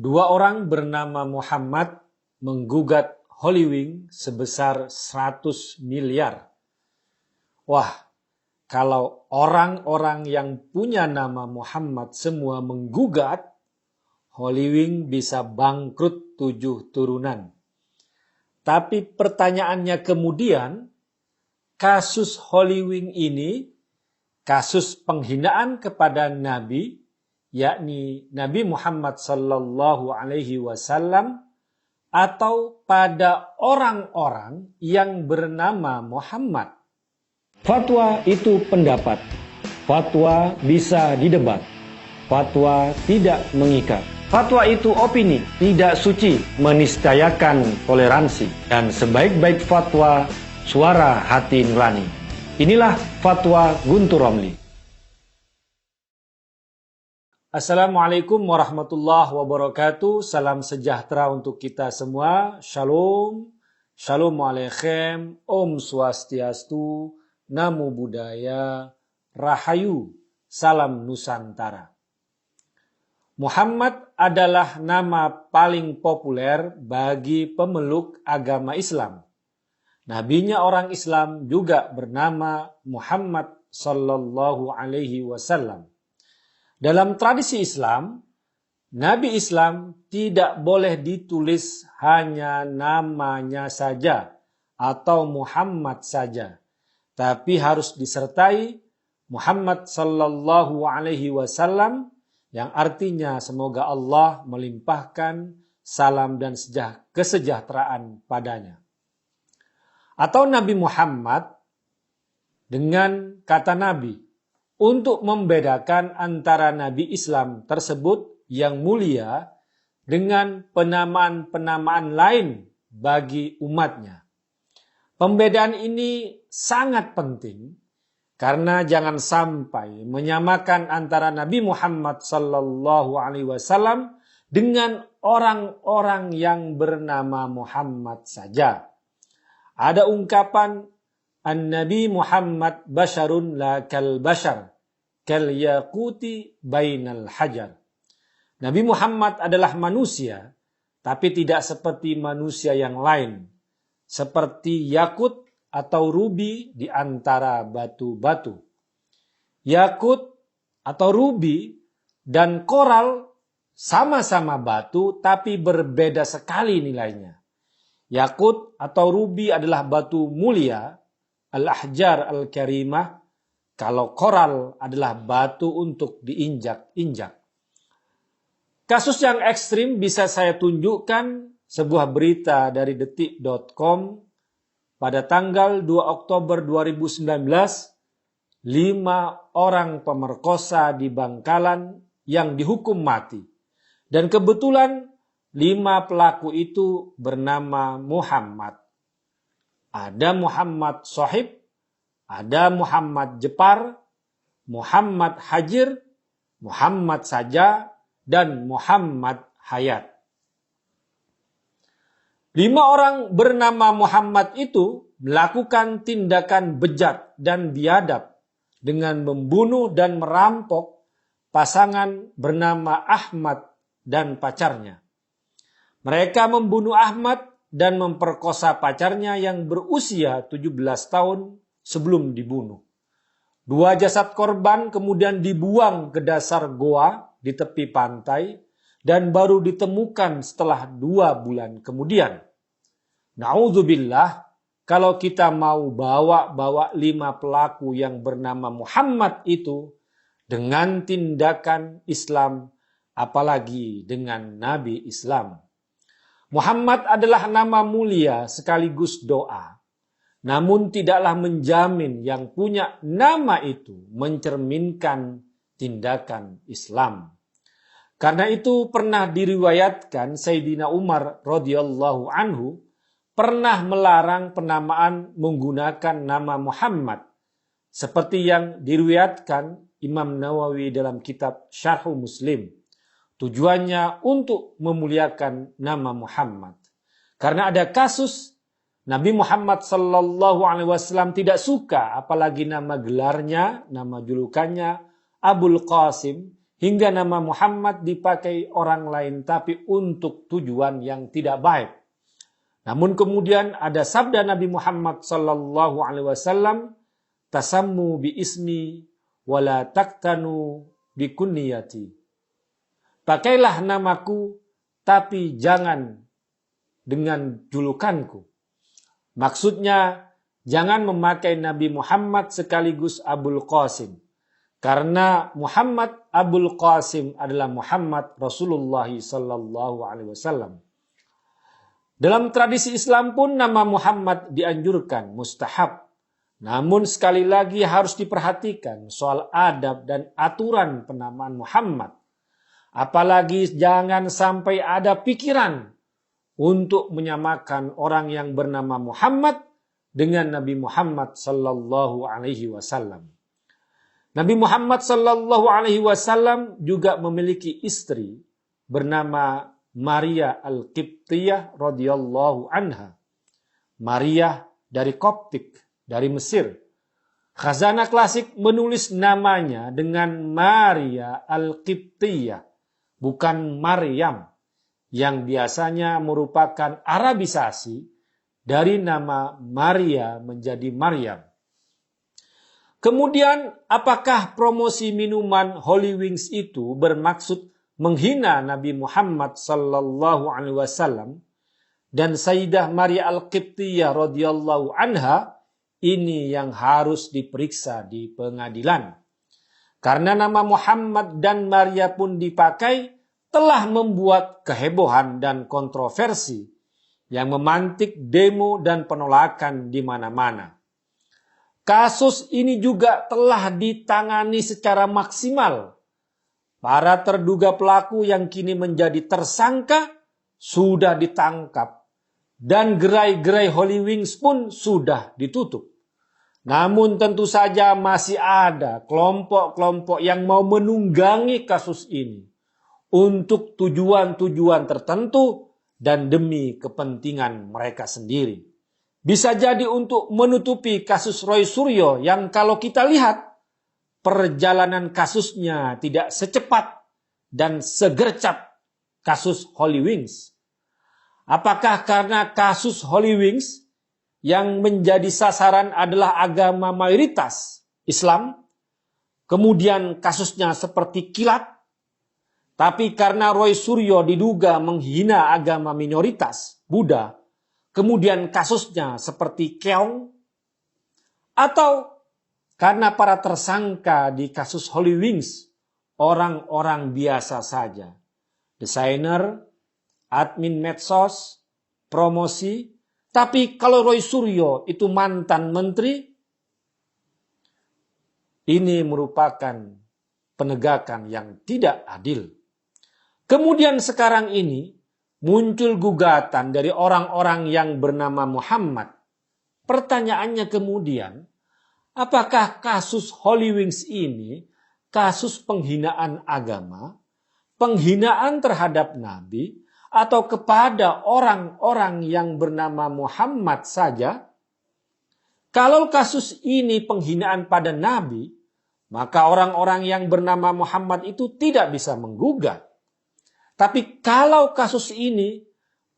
Dua orang bernama Muhammad menggugat Holywing sebesar 100 miliar. Wah, kalau orang-orang yang punya nama Muhammad semua menggugat, Holywing bisa bangkrut 7 turunan. Tapi pertanyaannya kemudian, kasus Holywing ini, kasus penghinaan kepada Nabi, yakni Nabi Muhammad sallallahu alaihi wasallam, atau pada orang-orang yang bernama Muhammad. Fatwa itu pendapat. Fatwa bisa didebat. Fatwa tidak mengikat. Fatwa itu opini, tidak suci, meniscayakan toleransi. Dan sebaik-baik fatwa, suara hati nurani. Inilah Fatwa Guntur Romli. Assalamualaikum warahmatullahi wabarakatuh. Salam sejahtera untuk kita semua. Shalom. Shalom Aleichem. Om Swastiastu. Namo Buddhaya. Rahayu. Salam Nusantara. Muhammad adalah nama paling populer bagi pemeluk agama Islam. Nabinya orang Islam juga bernama Muhammad sallallahu alaihi wasallam. Dalam tradisi Islam, Nabi Islam tidak boleh ditulis hanya namanya saja atau Muhammad saja, tapi harus disertai Muhammad sallallahu alaihi wasallam yang artinya semoga Allah melimpahkan salam dan kesejahteraan padanya. Atau Nabi Muhammad dengan kata Nabi, untuk membedakan antara Nabi Islam tersebut yang mulia dengan penamaan-penamaan lain bagi umatnya. Pembedaan ini sangat penting karena jangan sampai menyamakan antara Nabi Muhammad sallallahu alaihi wasallam dengan orang-orang yang bernama Muhammad saja. Ada ungkapan An-Nabi Muhammad basyarun la kal bashar, kal yaquti bainal hajar. Nabi Muhammad adalah manusia, tapi tidak seperti manusia yang lain. Seperti yakut atau rubi di antara batu-batu. Yakut atau rubi dan koral sama-sama batu, tapi berbeda sekali nilainya. Yakut atau rubi adalah batu mulia, al-ahjar al-karimah, kalau koral adalah batu untuk diinjak-injak. Kasus yang ekstrim bisa saya tunjukkan sebuah berita dari detik.com pada tanggal 2 Oktober 2019, 5 orang pemerkosa di Bangkalan yang dihukum mati. Dan kebetulan 5 pelaku itu bernama Muhammad. Ada Muhammad Sohib, ada Muhammad Jepar, Muhammad Hajir, Muhammad Saja, dan Muhammad Hayat. 5 orang bernama Muhammad itu melakukan tindakan bejat dan biadab dengan membunuh dan merampok pasangan bernama Ahmad dan pacarnya. Mereka membunuh Ahmad dan memperkosa pacarnya yang berusia 17 tahun sebelum dibunuh. 2 jasad korban kemudian dibuang ke dasar goa di tepi pantai dan baru ditemukan setelah 2 bulan kemudian. Na'udzubillah, kalau kita mau bawa 5 pelaku yang bernama Muhammad itu dengan tindakan Islam, apalagi dengan Nabi Islam. Muhammad adalah nama mulia sekaligus doa. Namun tidaklah menjamin yang punya nama itu mencerminkan tindakan Islam. Karena itu pernah diriwayatkan Sayyidina Umar radhiyallahu anhu pernah melarang penamaan menggunakan nama Muhammad. Seperti yang diriwayatkan Imam Nawawi dalam kitab Syarh Muslim. Tujuannya untuk memuliakan nama Muhammad. Karena ada kasus Nabi Muhammad sallallahu alaihi wasallam tidak suka apalagi nama gelarnya, nama julukannya Abul Qasim hingga nama Muhammad dipakai orang lain tapi untuk tujuan yang tidak baik. Namun kemudian ada sabda Nabi Muhammad sallallahu alaihi wasallam, tasammu bi ismi wala taktanu bi kunniyati. Pakailah namaku tapi jangan dengan julukanku. Maksudnya jangan memakai Nabi Muhammad sekaligus Abul Qasim. Karena Muhammad Abul Qasim adalah Muhammad Rasulullah sallallahu alaihi wasallam. Dalam tradisi Islam pun nama Muhammad dianjurkan, mustahab. Namun sekali lagi harus diperhatikan soal adab dan aturan penamaan Muhammad. Apalagi jangan sampai ada pikiran untuk menyamakan orang yang bernama Muhammad dengan Nabi Muhammad sallallahu alaihi wasallam. Nabi Muhammad sallallahu alaihi wasallam juga memiliki istri bernama Maria Al-Qibtiyah radhiyallahu anha. Maria dari Koptik, dari Mesir. Khazanah klasik menulis namanya dengan Maria Al-Qibtiyah, bukan Maryam, yang biasanya merupakan arabisasi dari nama Maria menjadi Maryam. Kemudian, apakah promosi minuman Holy Wings itu bermaksud menghina Nabi Muhammad sallallahu alaihi wasallam dan Sayyidah Maria Al-Qibtiyah radhiyallahu anha? Ini yang harus diperiksa di pengadilan. Karena nama Muhammad dan Maria pun dipakai telah membuat kehebohan dan kontroversi yang memantik demo dan penolakan di mana-mana. Kasus ini juga telah ditangani secara maksimal. Para terduga pelaku yang kini menjadi tersangka sudah ditangkap dan gerai-gerai Holy Wings pun sudah ditutup. Namun tentu saja masih ada kelompok-kelompok yang mau menunggangi kasus ini untuk tujuan-tujuan tertentu dan demi kepentingan mereka sendiri. Bisa jadi untuk menutupi kasus Roy Suryo yang kalau kita lihat perjalanan kasusnya tidak secepat dan segercep kasus Holy Wings. Apakah karena kasus Holy Wings yang menjadi sasaran adalah agama mayoritas Islam, kemudian kasusnya seperti kilat? Tapi karena Roy Suryo diduga menghina agama minoritas Buddha, kemudian kasusnya seperti keong? Atau karena para tersangka di kasus Holy Wings orang-orang biasa saja, desainer, admin medsos, promosi? Tapi kalau Roy Suryo itu mantan menteri, ini merupakan penegakan yang tidak adil. Kemudian sekarang ini muncul gugatan dari orang-orang yang bernama Muhammad. Pertanyaannya kemudian, apakah kasus Holy Wings ini kasus penghinaan agama, penghinaan terhadap Nabi, atau kepada orang-orang yang bernama Muhammad saja? Kalau kasus ini penghinaan pada Nabi, maka orang-orang yang bernama Muhammad itu tidak bisa menggugat. Tapi kalau kasus ini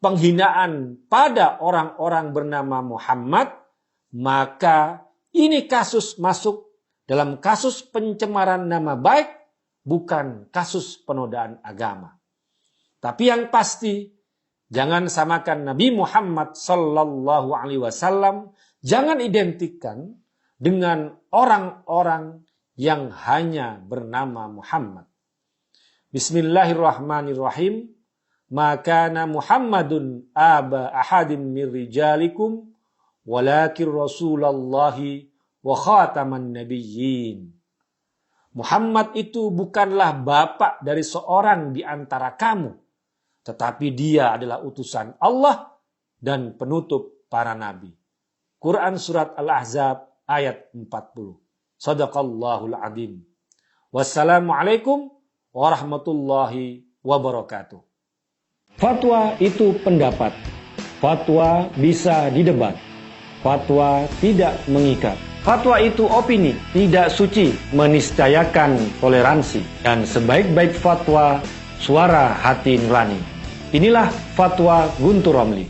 penghinaan pada orang-orang bernama Muhammad, maka ini kasus masuk dalam kasus pencemaran nama baik, bukan kasus penodaan agama. Tapi yang pasti, jangan samakan Nabi Muhammad sallallahu alaihi wasallam, jangan identikan dengan orang-orang yang hanya bernama Muhammad. Bismillahirrahmanirrahim. Maka Muhammadun aba ahadin min rijalikum walakin Rasulullahi wa khataman nabiyyin. Muhammad itu bukanlah bapak dari seorang di antara kamu, tetapi dia adalah utusan Allah dan penutup para nabi. Quran Surat Al-Ahzab ayat 40. Sadaqallahul Adzim. Wassalamualaikum warahmatullahi wabarakatuh. Fatwa itu pendapat. Fatwa bisa didebat. Fatwa tidak mengikat. Fatwa itu opini, tidak suci, meniscayakan toleransi. Dan sebaik-baik fatwa, suara hati nurani. Inilah fatwa Guntur Romli.